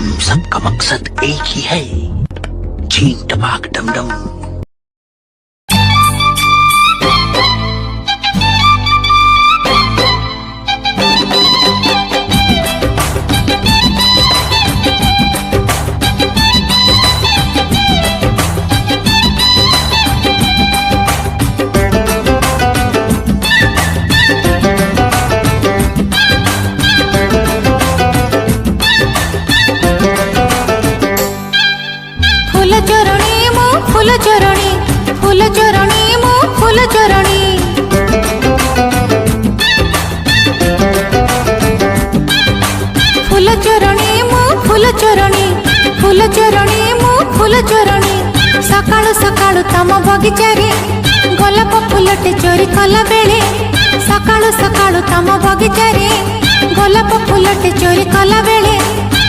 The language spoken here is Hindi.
हम सबका मकसद एक ही है, चीन टपाक डमडम। फूल चरणी फूल चरणी मो फूल चरणी फूल चरणी मो फूल चरणी फूल चरणी मो फूल चरणी सकाळु सकाळु तम बगीचा रे गोलाप फूलटे चोरी कला बेले सकाळु सकाळु तम बगीचा रे गोलाप फूलटे चोरी कला बेले